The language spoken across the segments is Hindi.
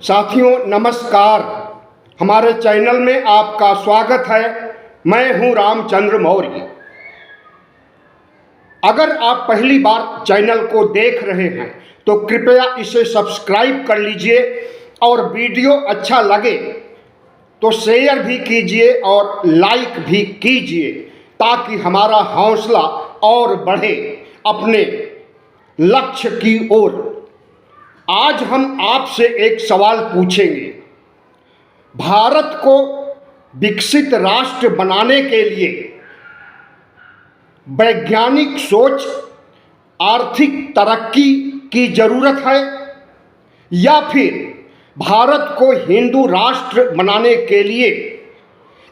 साथियों नमस्कार। हमारे चैनल में आपका स्वागत है। मैं हूं रामचंद्र मौर्य। अगर आप पहली बार चैनल को देख रहे हैं तो कृपया इसे सब्सक्राइब कर लीजिए और वीडियो अच्छा लगे तो शेयर भी कीजिए और लाइक भी कीजिए ताकि हमारा हौसला और बढ़े अपने लक्ष्य की ओर। आज हम आपसे एक सवाल पूछेंगे। भारत को विकसित राष्ट्र बनाने के लिए वैज्ञानिक सोच, आर्थिक तरक्की की जरूरत है या फिर भारत को हिंदू राष्ट्र बनाने के लिए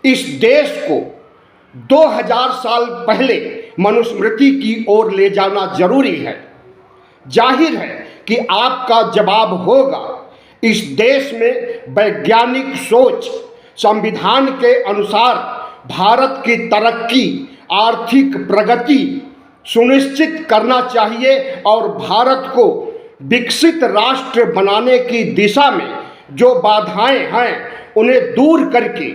इस देश को 2000 साल पहले मनुस्मृति की ओर ले जाना जरूरी है? जाहिर है कि आपका जवाब होगा, इस देश में वैज्ञानिक सोच, संविधान के अनुसार भारत की तरक्की, आर्थिक प्रगति सुनिश्चित करना चाहिए और भारत को विकसित राष्ट्र बनाने की दिशा में जो बाधाएं हैं उन्हें दूर करके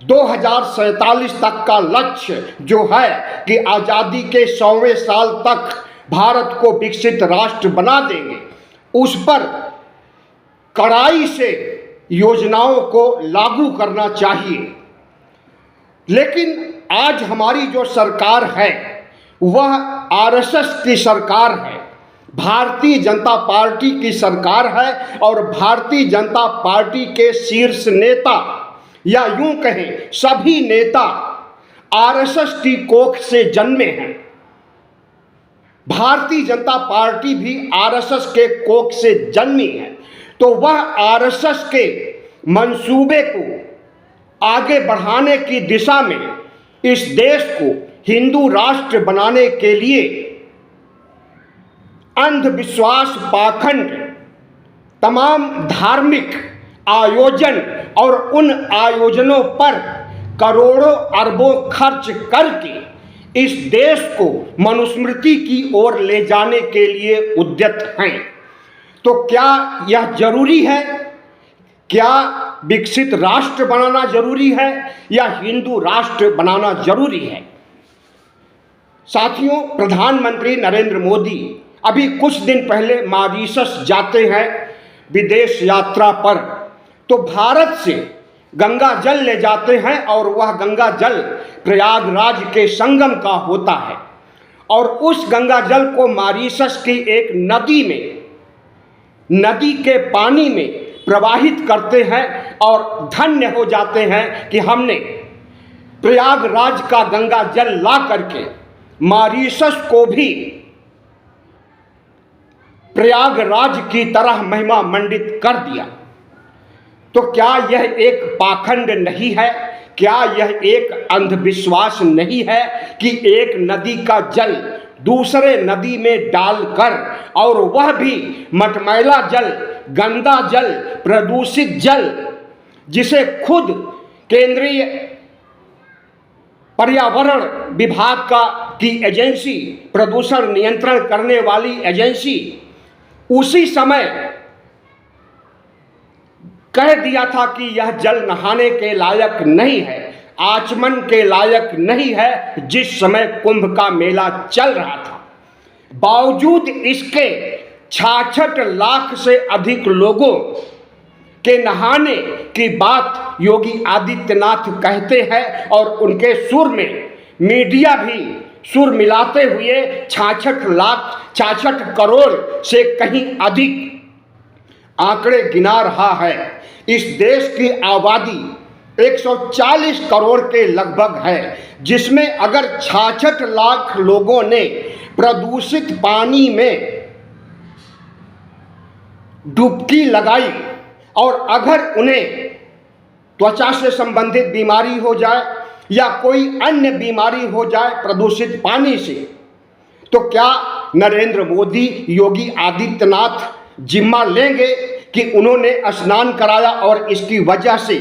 2047 तक का लक्ष्य जो है कि आज़ादी के 100वें साल तक भारत को विकसित राष्ट्र बना देंगे, उस पर कड़ाई से योजनाओं को लागू करना चाहिए। लेकिन आज हमारी जो सरकार है वह आरएसएस की सरकार है, भारतीय जनता पार्टी की सरकार है और भारतीय जनता पार्टी के शीर्ष नेता या यूं कहें सभी नेता आरएसएस की कोख से जन्मे हैं। भारतीय जनता पार्टी भी आरएसएस के कोख से जन्मी है, तो वह आरएसएस के मंसूबे को आगे बढ़ाने की दिशा में इस देश को हिंदू राष्ट्र बनाने के लिए अंधविश्वास, पाखंड, तमाम धार्मिक आयोजन और उन आयोजनों पर करोड़ों अरबों खर्च करके इस देश को मनुस्मृति की ओर ले जाने के लिए उद्यत हैं। तो क्या यह जरूरी है? क्या विकसित राष्ट्र बनाना जरूरी है या हिंदू राष्ट्र बनाना जरूरी है? साथियों, प्रधानमंत्री नरेंद्र मोदी अभी कुछ दिन पहले मॉरीशस जाते हैं विदेश यात्रा पर, तो भारत से गंगा जल ले जाते हैं और वह गंगा जल प्रयागराज के संगम का होता है और उस गंगा जल को मॉरीशस की एक नदी के पानी में प्रवाहित करते हैं और धन्य हो जाते हैं कि हमने प्रयागराज का गंगा जल ला करके मॉरीशस को भी प्रयागराज की तरह महिमा मंडित कर दिया। तो क्या यह एक पाखंड नहीं है? क्या यह एक अंधविश्वास नहीं है कि एक नदी का जल दूसरे नदी में डालकर, और वह भी मटमैला जल, गंदा जल, प्रदूषित जल, जिसे खुद केंद्रीय पर्यावरण विभाग की एजेंसी, प्रदूषण नियंत्रण करने वाली एजेंसी, उसी समय कह दिया था कि यह जल नहाने के लायक नहीं है, आचमन के लायक नहीं है, जिस समय कुंभ का मेला चल रहा था। बावजूद इसके 66 लाख से अधिक लोगों के नहाने की बात योगी आदित्यनाथ कहते हैं और उनके सुर में मीडिया भी सुर मिलाते हुए 66 करोड़ से कहीं अधिक आंकड़े गिना रहा है। इस देश की आबादी 140 करोड़ के लगभग है, जिसमें अगर 66 लाख लोगों ने प्रदूषित पानी में डुबकी लगाई और अगर उन्हें त्वचा से संबंधित बीमारी हो जाए या कोई अन्य बीमारी हो जाए प्रदूषित पानी से, तो क्या नरेंद्र मोदी, योगी आदित्यनाथ जिम्मा लेंगे कि उन्होंने स्नान कराया और इसकी वजह से,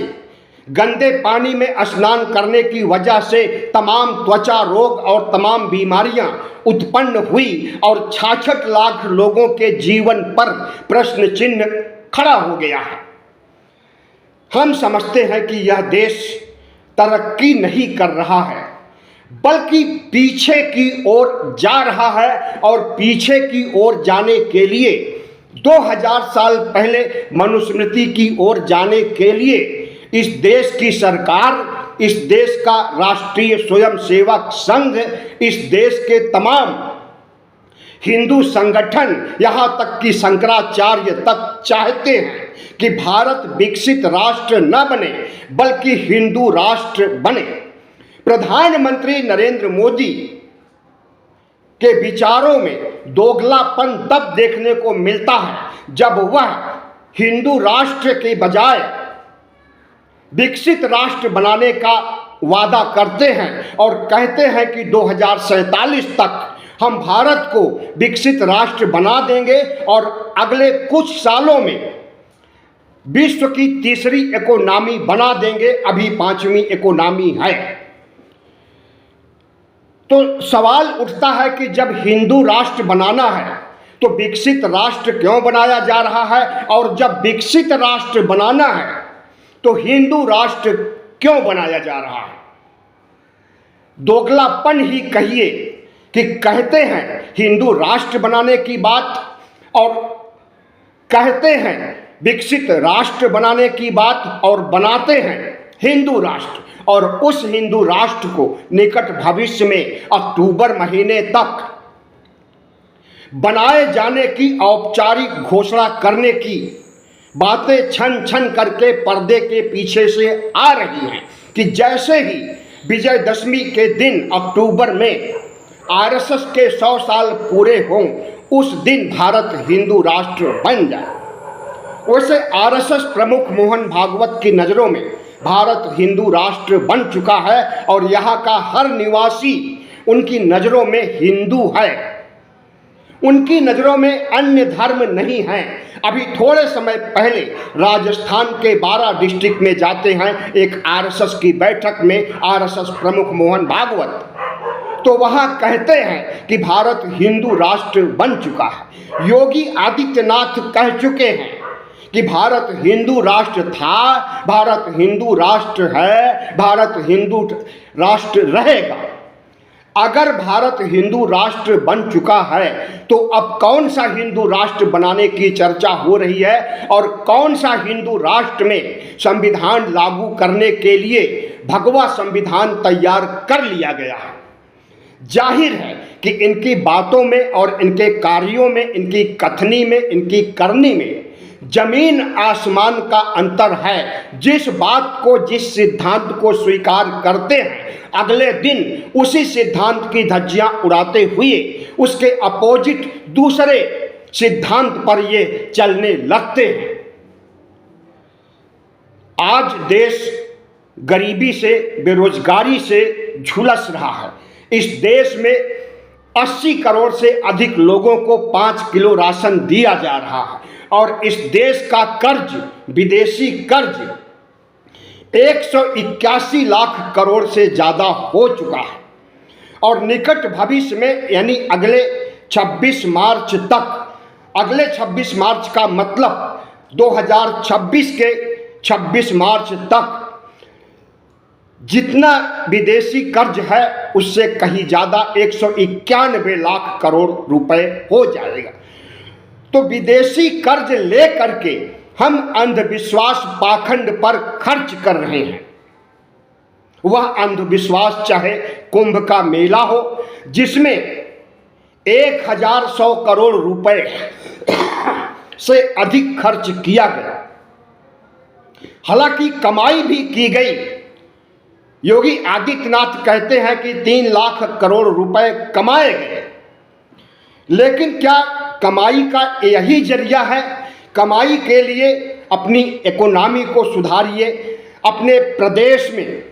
गंदे पानी में स्नान करने की वजह से तमाम त्वचा रोग और तमाम बीमारियां उत्पन्न हुई और 66 लाख लोगों के जीवन पर प्रश्न चिन्ह खड़ा हो गया है। हम समझते हैं कि यह देश तरक्की नहीं कर रहा है, बल्कि पीछे की ओर जा रहा है, और पीछे की ओर जाने के लिए 2000 साल पहले मनुस्मृति की ओर जाने के लिए इस देश की सरकार, इस देश का राष्ट्रीय स्वयंसेवक संघ, इस देश के तमाम हिंदू संगठन, यहाँ तक कि शंकराचार्य तक चाहते हैं कि भारत विकसित राष्ट्र न बने बल्कि हिंदू राष्ट्र बने। प्रधानमंत्री नरेंद्र मोदी के विचारों में दोगलापन तब देखने को मिलता है जब वह हिंदू राष्ट्र के बजाय विकसित राष्ट्र बनाने का वादा करते हैं और कहते हैं कि 2047 तक हम भारत को विकसित राष्ट्र बना देंगे और अगले कुछ सालों में विश्व की तीसरी इकोनॉमी बना देंगे, अभी 5वीं इकोनॉमी है। तो सवाल उठता है कि जब हिंदू राष्ट्र बनाना है तो विकसित राष्ट्र क्यों बनाया जा रहा है, और जब विकसित राष्ट्र बनाना है तो हिंदू राष्ट्र क्यों बनाया जा रहा है? दोगलापन ही कहिए कि कहते हैं हिंदू राष्ट्र बनाने की बात और कहते हैं विकसित राष्ट्र बनाने की बात और बनाते हैं हिंदू राष्ट्र, और उस हिंदू राष्ट्र को निकट भविष्य में अक्टूबर महीने तक बनाए जाने की औपचारिक घोषणा करने की बातें छन छन करके पर्दे के पीछे से आ रही हैं कि जैसे ही विजयदशमी के दिन अक्टूबर में आरएसएस के 100 साल पूरे हों, उस दिन भारत हिंदू राष्ट्र बन जाए। वैसे आरएसएस प्रमुख मोहन भागवत की नज़रों में भारत हिंदू राष्ट्र बन चुका है और यहाँ का हर निवासी उनकी नज़रों में हिंदू है, उनकी नज़रों में अन्य धर्म नहीं है। अभी थोड़े समय पहले राजस्थान के 12 डिस्ट्रिक्ट में जाते हैं एक आरएसएस की बैठक में आरएसएस प्रमुख मोहन भागवत, तो वहाँ कहते हैं कि भारत हिंदू राष्ट्र बन चुका है। योगी आदित्यनाथ कह चुके हैं कि भारत हिंदू राष्ट्र था, भारत हिंदू राष्ट्र है, भारत हिंदू राष्ट्र रहेगा। अगर भारत हिंदू राष्ट्र बन चुका है तो अब कौन सा हिंदू राष्ट्र बनाने की चर्चा हो रही है, और कौन सा हिंदू राष्ट्र में संविधान लागू करने के लिए भगवा संविधान तैयार कर लिया गया है। जाहिर है कि इनकी बातों में और इनके कार्यों में, इनकी कथनी में, इनकी करनी में जमीन आसमान का अंतर है। जिस बात को, जिस सिद्धांत को स्वीकार करते हैं, अगले दिन उसी सिद्धांत की धज्जियां उड़ाते हुए उसके अपोजिट दूसरे सिद्धांत पर ये चलने लगते हैं। आज देश गरीबी से, बेरोजगारी से झुलस रहा है। इस देश में 80 करोड़ से अधिक लोगों को 5 किलो राशन दिया जा रहा है, और इस देश का कर्ज, विदेशी कर्ज 181 लाख करोड़ से ज़्यादा हो चुका है। और निकट भविष्य में यानी अगले 26 मार्च तक, अगले 26 मार्च का मतलब 2026 के 26 मार्च तक जितना विदेशी कर्ज है उससे कहीं ज़्यादा 191 लाख करोड़ रुपए हो जाएगा। तो विदेशी कर्ज ले करके हम अंधविश्वास पाखंड पर खर्च कर रहे हैं। वह अंधविश्वास चाहे कुंभ का मेला हो जिसमें 1100 करोड़ रुपए से अधिक खर्च किया गया, हालांकि कमाई भी की गई। योगी आदित्यनाथ कहते हैं कि 3 लाख करोड़ रुपए कमाए गए, लेकिन क्या कमाई का यही जरिया है? कमाई के लिए अपनी इकोनॉमी को सुधारिए, अपने प्रदेश में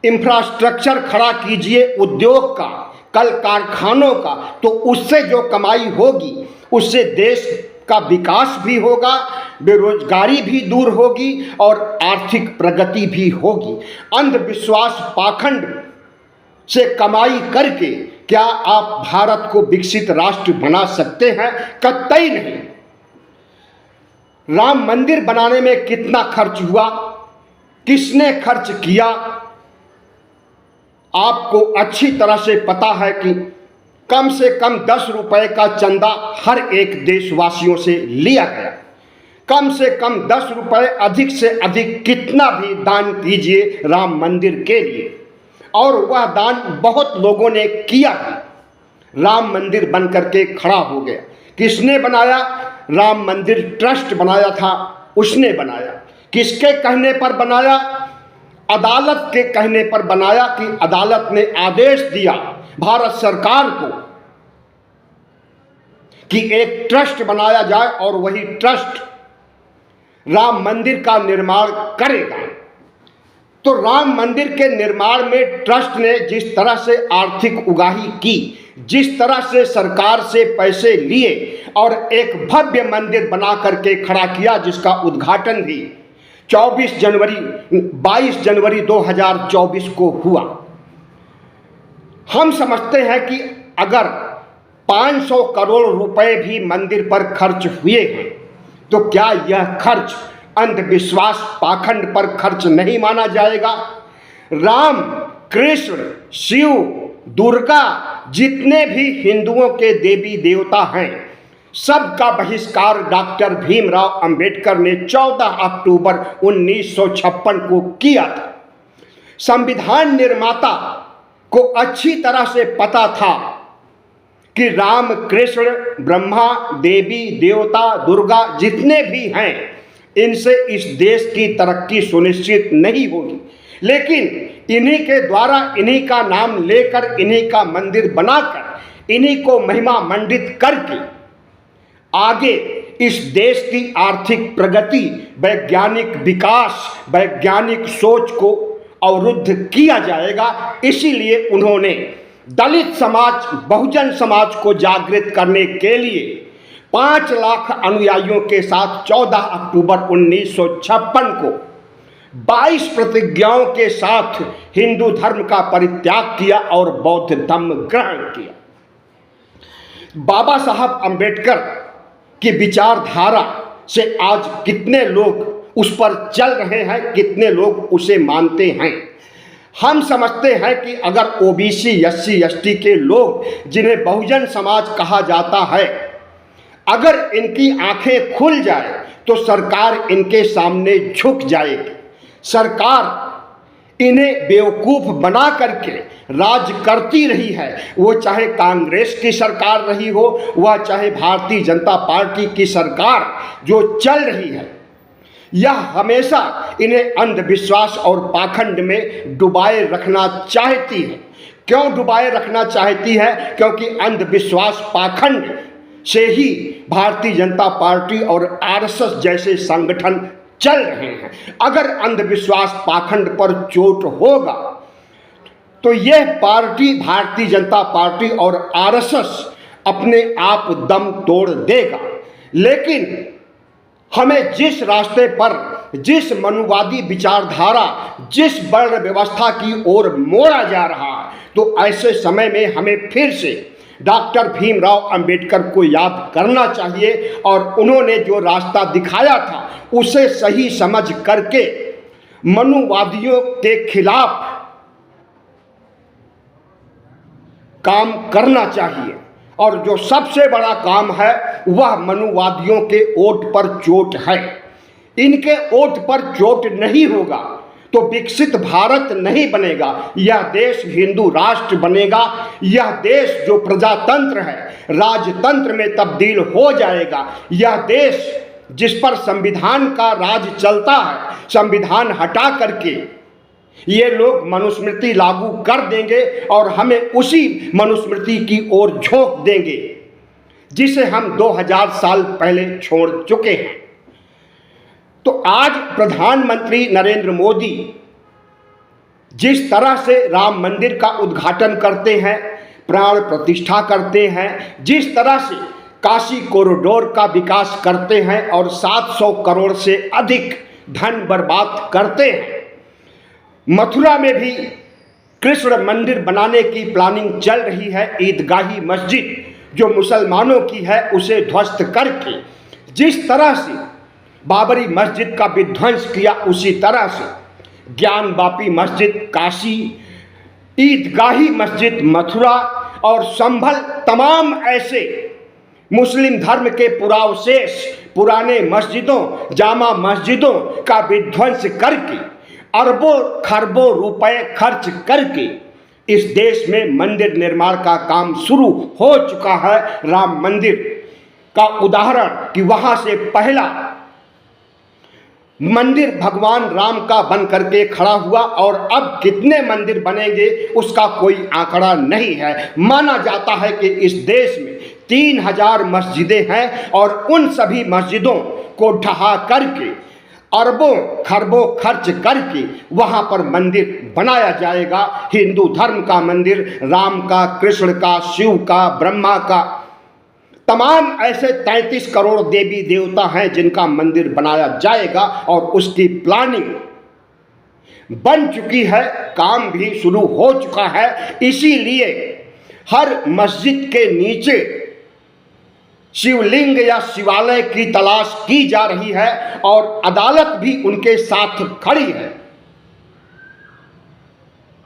इंफ्रास्ट्रक्चर खड़ा कीजिए, उद्योग का, कल कारखानों का, तो उससे जो कमाई होगी उससे देश का विकास भी होगा, बेरोजगारी भी दूर होगी और आर्थिक प्रगति भी होगी। अंधविश्वास पाखंड से कमाई करके क्या आप भारत को विकसित राष्ट्र बना सकते हैं? कतई नहीं। राम मंदिर बनाने में कितना खर्च हुआ, किसने खर्च किया, आपको अच्छी तरह से पता है कि कम से कम 10 रुपए का चंदा हर एक देशवासियों से लिया गया। कम से कम 10 रुपए, अधिक से अधिक कितना भी दान कीजिए राम मंदिर के लिए, और वह दान बहुत लोगों ने किया भी। राम मंदिर बन करके खड़ा हो गया। किसने बनाया? राम मंदिर ट्रस्ट बनाया था, उसने बनाया। किसके कहने पर बनाया? अदालत के कहने पर बनाया कि अदालत ने आदेश दिया भारत सरकार को कि एक ट्रस्ट बनाया जाए और वही ट्रस्ट राम मंदिर का निर्माण करेगा। तो राम मंदिर के निर्माण में ट्रस्ट ने जिस तरह से आर्थिक उगाही की, जिस तरह से सरकार से पैसे लिए और एक भव्य मंदिर बना करके खड़ा किया, जिसका उद्घाटन भी 22 जनवरी 2024 को हुआ। हम समझते हैं कि अगर 500 करोड़ रुपए भी मंदिर पर खर्च हुए हैं तो क्या यह खर्च अंधविश्वास पाखंड पर खर्च नहीं माना जाएगा? राम, कृष्ण, शिव, दुर्गा, जितने भी हिंदुओं के देवी देवता हैं, सबका बहिष्कार डॉक्टर भीमराव अंबेडकर ने 14 अक्टूबर 1956 को किया था। संविधान निर्माता को अच्छी तरह से पता था कि राम, कृष्ण, ब्रह्मा, देवी देवता, दुर्गा जितने भी हैं, इनसे इस देश की तरक्की सुनिश्चित नहीं होगी, लेकिन इन्हीं के द्वारा, इन्हीं का नाम लेकर, इन्हीं का मंदिर बनाकर, इन्हीं को महिमा मंडित करके आगे इस देश की आर्थिक प्रगति, वैज्ञानिक विकास, वैज्ञानिक सोच को अवरुद्ध किया जाएगा। इसीलिए उन्होंने दलित समाज, बहुजन समाज को जागृत करने के लिए 5 लाख अनुयायियों के साथ 14 अक्टूबर 1956 को 22 प्रतिज्ञाओं के साथ हिंदू धर्म का परित्याग किया और बौद्ध धर्म ग्रहण किया। बाबा साहब अंबेडकर की विचारधारा से आज कितने लोग उस पर चल रहे हैं, कितने लोग उसे मानते हैं। हम समझते हैं कि अगर ओबीसी, एससी, एसटी के लोग, जिन्हें बहुजन समाज कहा जाता है, अगर इनकी आंखें खुल जाए तो सरकार इनके सामने झुक जाएगी। सरकार इन्हें बेवकूफ बना करके राज करती रही है, वो चाहे कांग्रेस की सरकार रही हो, वह चाहे भारतीय जनता पार्टी की सरकार जो चल रही है, यह हमेशा इन्हें अंधविश्वास और पाखंड में डुबाए रखना चाहती है। क्यों डुबाए रखना चाहती है? क्योंकि अंधविश्वास पाखंड से ही भारतीय जनता पार्टी और आरएसएस जैसे संगठन चल रहे हैं। अगर अंधविश्वास पाखंड पर चोट होगा तो यह पार्टी, भारतीय जनता पार्टी और आरएसएस अपने आप दम तोड़ देगा। लेकिन हमें जिस रास्ते पर, जिस मनुवादी विचारधारा, जिस वर्ण व्यवस्था की ओर मोड़ा जा रहा है, तो ऐसे समय में हमें फिर से डॉक्टर भीमराव अंबेडकर को याद करना चाहिए और उन्होंने जो रास्ता दिखाया था उसे सही समझ करके मनुवादियों के खिलाफ काम करना चाहिए। और जो सबसे बड़ा काम है वह मनुवादियों के वोट पर चोट है। इनके वोट पर चोट नहीं होगा तो विकसित भारत नहीं बनेगा, यह देश हिंदू राष्ट्र बनेगा। यह देश जो प्रजातंत्र है राजतंत्र में तब्दील हो जाएगा। यह देश जिस पर संविधान का राज चलता है, संविधान हटा करके ये लोग मनुस्मृति लागू कर देंगे और हमें उसी मनुस्मृति की ओर झोंक देंगे जिसे हम 2000 साल पहले छोड़ चुके हैं। तो आज प्रधानमंत्री नरेंद्र मोदी जिस तरह से राम मंदिर का उद्घाटन करते हैं, प्राण प्रतिष्ठा करते हैं, जिस तरह से काशी कॉरिडोर का विकास करते हैं और 700 करोड़ से अधिक धन बर्बाद करते हैं, मथुरा में भी कृष्ण मंदिर बनाने की प्लानिंग चल रही है। ईदगाही मस्जिद जो मुसलमानों की है उसे ध्वस्त करके जिस तरह से बाबरी मस्जिद का विध्वंस किया, उसी तरह से ज्ञान वापी मस्जिद काशी, ईदगाही मस्जिद मथुरा और संभल, तमाम ऐसे मुस्लिम धर्म के पुरावशेष पुराने मस्जिदों, जामा मस्जिदों का विध्वंस करके अरबों खरबों रुपए खर्च करके इस देश में मंदिर निर्माण का काम शुरू हो चुका है। राम मंदिर का उदाहरण कि वहां से पहला मंदिर भगवान राम का बन करके खड़ा हुआ और अब कितने मंदिर बनेंगे उसका कोई आंकड़ा नहीं है। माना जाता है कि इस देश में 3000 मस्जिदें हैं और उन सभी मस्जिदों को ढहा करके अरबों खरबों खर्च करके वहां पर मंदिर बनाया जाएगा। हिंदू धर्म का मंदिर, राम का, कृष्ण का, शिव का, ब्रह्मा का, तमाम ऐसे 33 करोड़ देवी देवता हैं जिनका मंदिर बनाया जाएगा और उसकी प्लानिंग बन चुकी है, काम भी शुरू हो चुका है। इसीलिए हर मस्जिद के नीचे शिवलिंग या शिवालय की तलाश की जा रही है और अदालत भी उनके साथ खड़ी है।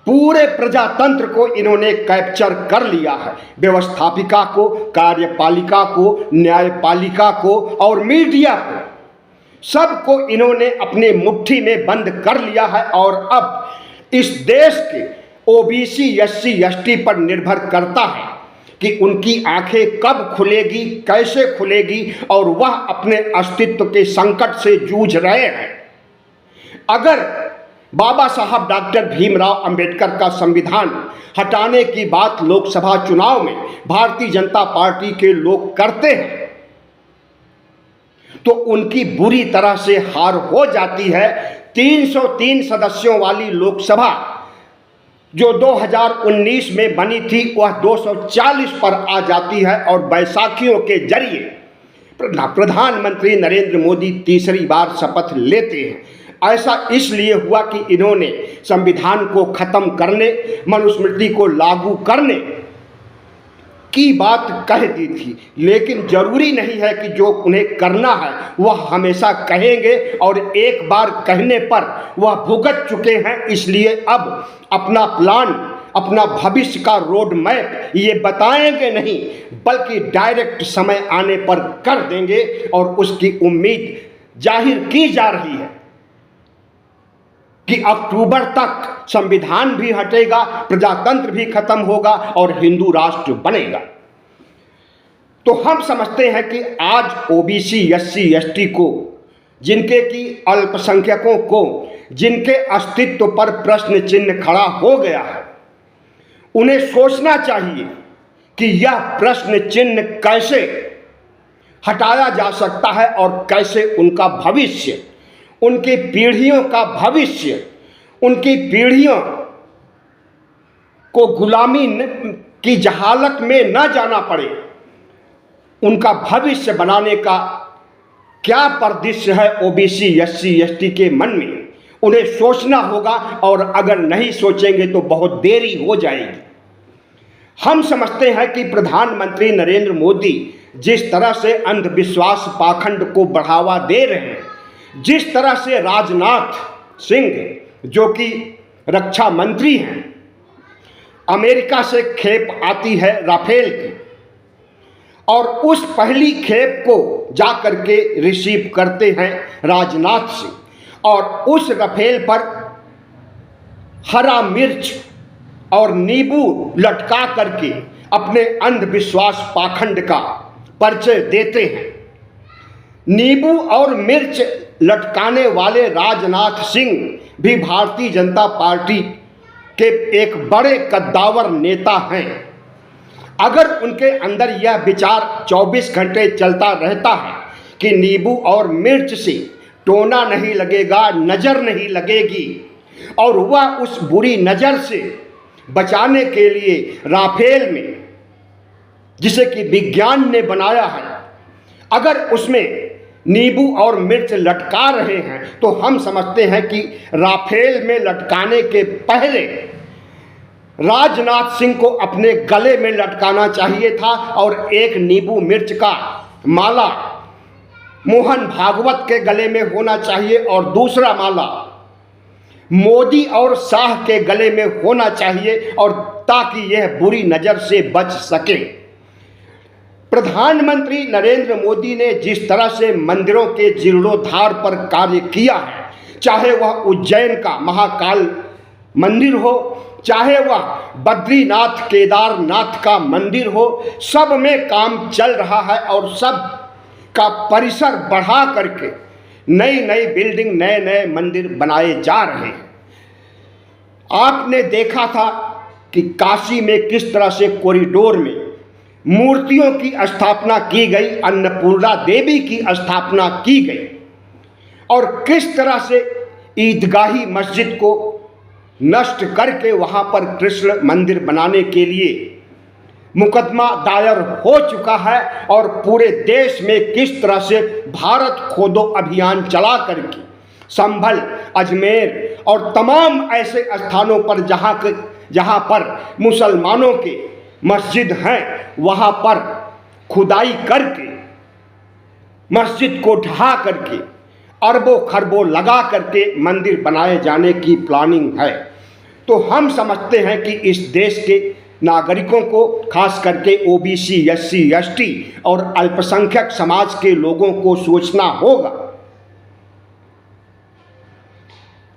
पूरे प्रजातंत्र को इन्होंने कैप्चर कर लिया है, व्यवस्थापिका को, कार्यपालिका को, न्यायपालिका को और मीडिया को, सबको इन्होंने अपने मुट्ठी में बंद कर लिया है। और अब इस देश के ओबीसी एससी एसटी पर निर्भर करता है कि उनकी आंखें कब खुलेगी, कैसे खुलेगी और वह अपने अस्तित्व के संकट से जूझ रहे हैं। अगर बाबा साहब डॉक्टर भीमराव अंबेडकर का संविधान हटाने की बात लोकसभा चुनाव में भारतीय जनता पार्टी के लोग करते हैं तो उनकी बुरी तरह से हार हो जाती है। 303 सदस्यों वाली लोकसभा जो 2019 में बनी थी वह 240 पर आ जाती है और बैसाखियों के जरिए प्रधानमंत्री नरेंद्र मोदी तीसरी बार शपथ लेते हैं। ऐसा इसलिए हुआ कि इन्होंने संविधान को खत्म करने, मनुस्मृति को लागू करने की बात कह दी थी, लेकिन जरूरी नहीं है कि जो उन्हें करना है वह हमेशा कहेंगे और एक बार कहने पर वह भुगत चुके हैं। इसलिए अब अपना प्लान, अपना भविष्य का रोड मैप ये बताएंगे नहीं बल्कि डायरेक्ट समय आने पर कर देंगे और उसकी उम्मीद जाहिर की जा रही है कि अक्टूबर तक संविधान भी हटेगा, प्रजातंत्र भी खत्म होगा और हिंदू राष्ट्र बनेगा। तो हम समझते हैं कि आज ओबीसी एससी एसटी को, जिनके की अल्पसंख्यकों को, जिनके अस्तित्व पर प्रश्न चिन्ह खड़ा हो गया है, उन्हें सोचना चाहिए कि यह प्रश्न चिन्ह कैसे हटाया जा सकता है और कैसे उनका भविष्य, उनकी पीढ़ियों का भविष्य, उनकी पीढ़ियों को गुलामी की जहालत में न जाना पड़े, उनका भविष्य बनाने का क्या परिदृश्य है ओबीसी एससी एसटी के मन में, उन्हें सोचना होगा और अगर नहीं सोचेंगे तो बहुत देरी हो जाएगी। हम समझते हैं कि प्रधानमंत्री नरेंद्र मोदी जिस तरह से अंधविश्वास पाखंड को बढ़ावा दे रहे हैं, जिस तरह से राजनाथ सिंह जो कि रक्षा मंत्री हैं, अमेरिका से खेप आती है राफेल की और उस पहली खेप को जाकर के रिसीव करते हैं राजनाथ सिंह और उस राफेल पर हरा मिर्च और नींबू लटका करके अपने अंधविश्वास पाखंड का परिचय देते हैं। नींबू और मिर्च लटकाने वाले राजनाथ सिंह भी भारतीय जनता पार्टी के एक बड़े कद्दावर नेता हैं। अगर उनके अंदर यह विचार 24 घंटे चलता रहता है कि नींबू और मिर्च से टोना नहीं लगेगा, नज़र नहीं लगेगी और वह उस बुरी नज़र से बचाने के लिए राफेल में, जिसे कि विज्ञान ने बनाया है, अगर उसमें नींबू और मिर्च लटका रहे हैं तो हम समझते हैं कि राफेल में लटकाने के पहले राजनाथ सिंह को अपने गले में लटकाना चाहिए था और एक नींबू मिर्च का माला मोहन भागवत के गले में होना चाहिए और दूसरा माला मोदी और शाह के गले में होना चाहिए, और ताकि यह बुरी नज़र से बच सके। प्रधानमंत्री नरेंद्र मोदी ने जिस तरह से मंदिरों के जीर्णोद्धार पर कार्य किया है, चाहे वह उज्जैन का महाकाल मंदिर हो, चाहे वह बद्रीनाथ केदारनाथ का मंदिर हो, सब में काम चल रहा है और सब का परिसर बढ़ा करके नई नई बिल्डिंग, नए नए मंदिर बनाए जा रहे हैं। आपने देखा था कि काशी में किस तरह से कॉरिडोर में मूर्तियों की स्थापना की गई, अन्नपूर्णा देवी की स्थापना की गई, और किस तरह से ईदगाही मस्जिद को नष्ट करके वहां पर कृष्ण मंदिर बनाने के लिए मुकदमा दायर हो चुका है, और पूरे देश में किस तरह से भारत खोदो अभियान चला करके संभल, अजमेर और तमाम ऐसे स्थानों पर जहां पर मुसलमानों के मस्जिद हैं, वहां पर खुदाई करके मस्जिद को ढहा करके अरबों खरबों लगा करके मंदिर बनाए जाने की प्लानिंग है। तो हम समझते हैं कि इस देश के नागरिकों को, खास करके ओबीसी, एससी, एसटी और अल्पसंख्यक समाज के लोगों को सोचना होगा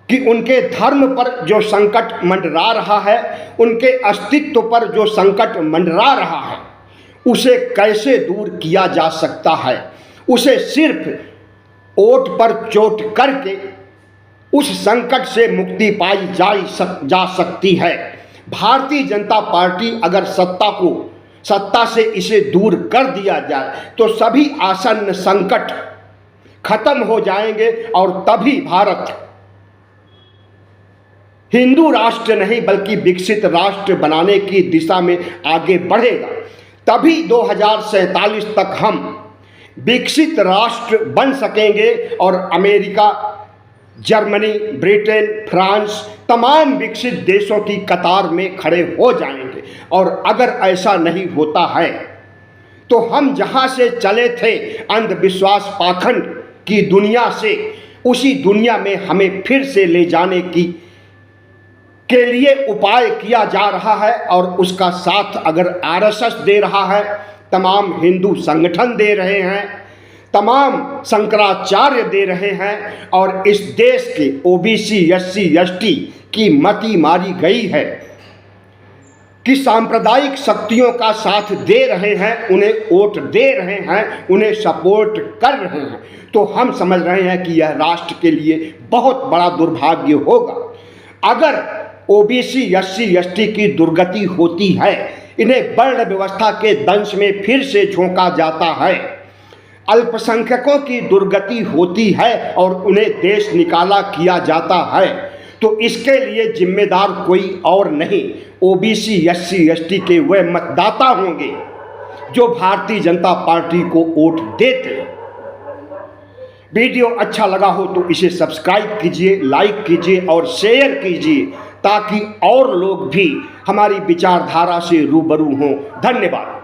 कि उनके धर्म पर जो संकट मंडरा रहा है, उनके अस्तित्व पर जो संकट मंडरा रहा है, उसे कैसे दूर किया जा सकता है। उसे सिर्फ ओट पर चोट करके उस संकट से मुक्ति पाई जा सकती है। भारतीय जनता पार्टी अगर सत्ता से इसे दूर कर दिया जाए तो सभी आसन्न संकट खत्म हो जाएंगे, और तभी भारत हिंदू राष्ट्र नहीं बल्कि विकसित राष्ट्र बनाने की दिशा में आगे बढ़ेगा। तभी 2047 तक हम विकसित राष्ट्र बन सकेंगे और अमेरिका, जर्मनी, ब्रिटेन, फ्रांस, तमाम विकसित देशों की कतार में खड़े हो जाएंगे। और अगर ऐसा नहीं होता है तो हम जहां से चले थे, अंधविश्वास पाखंड की दुनिया से, उसी दुनिया में हमें फिर से ले जाने के लिए उपाय किया जा रहा है। और उसका साथ अगर आरएसएस दे रहा है, तमाम हिंदू संगठन दे रहे हैं, तमाम शंकराचार्य दे रहे हैं, और इस देश के ओबीसी, एससी, एसटी की मति मारी गई है कि सांप्रदायिक शक्तियों का साथ दे रहे हैं, उन्हें वोट दे रहे हैं, उन्हें सपोर्ट कर रहे हैं। तो हम समझ रहे हैं कि यह राष्ट्र के लिए बहुत बड़ा दुर्भाग्य होगा अगर ओबीसी, एससी, एसटी की दुर्गति होती है, इन्हें वर्ण व्यवस्था के दंश में फिर से झोंका जाता है, अल्पसंख्यकों की दुर्गति होती है और उन्हें देश निकाला किया जाता है, तो इसके लिए जिम्मेदार कोई और नहीं, ओबीसी, एससी, एसटी के वे मतदाता होंगे जो भारतीय जनता पार्टी को वोट देते हैं। वीडियो अच्छा लगा हो तो इसे सब्सक्राइब कीजिए, लाइक कीजिए और शेयर कीजिए, ताकि और लोग भी हमारी विचारधारा से रूबरू हों। धन्यवाद।